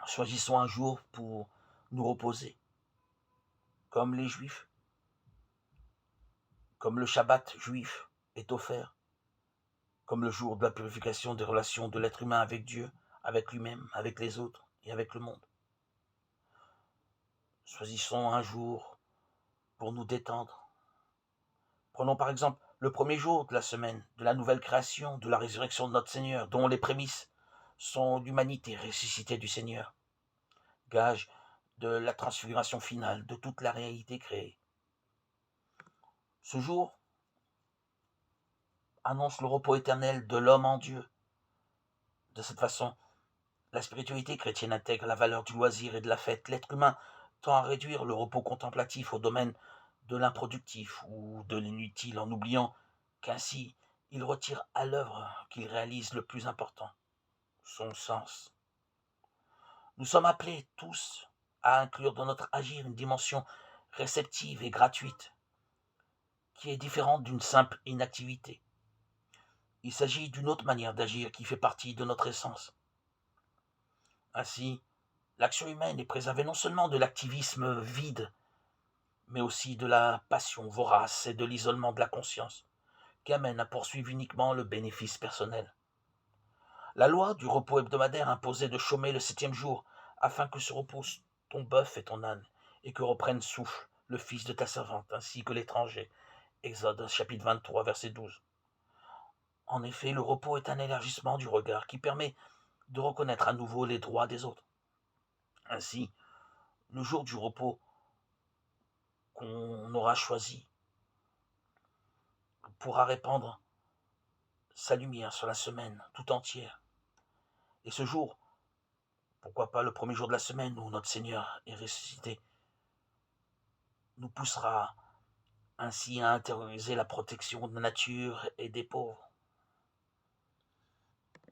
Choisissons un jour pour nous reposer, comme les Juifs, comme le Shabbat juif est offert, comme le jour de la purification des relations de l'être humain avec Dieu, avec lui-même, avec les autres et avec le monde. Choisissons un jour pour nous détendre. Prenons par exemple le premier jour de la semaine, de la nouvelle création, de la résurrection de notre Seigneur, dont les prémices sont l'humanité ressuscitée du Seigneur, gage de la transfiguration finale de toute la réalité créée. Ce jour annonce le repos éternel de l'homme en Dieu. De cette façon, la spiritualité chrétienne intègre la valeur du loisir et de la fête. L'être humain tend à réduire le repos contemplatif au domaine de l'improductif ou de l'inutile en oubliant qu'ainsi il retire à l'œuvre qu'il réalise le plus important, son sens. Nous sommes appelés tous à inclure dans notre agir une dimension réceptive et gratuite qui est différente d'une simple inactivité. Il s'agit d'une autre manière d'agir qui fait partie de notre essence. Ainsi, l'action humaine est préservée non seulement de l'activisme vide, mais aussi de la passion vorace et de l'isolement de la conscience, qui amène à poursuivre uniquement le bénéfice personnel. La loi du repos hebdomadaire imposait de chômer le 7e jour, afin que se reposent ton bœuf et ton âne, et que reprenne souffle le fils de ta servante, ainsi que l'étranger. Exode chapitre 23, verset 12. En effet, le repos est un élargissement du regard qui permet de reconnaître à nouveau les droits des autres. Ainsi, le jour du repos qu'on aura choisi pourra répandre sa lumière sur la semaine tout entière. Et ce jour, pourquoi pas le premier jour de la semaine où notre Seigneur est ressuscité, nous poussera ainsi à intérioriser la protection de la nature et des pauvres,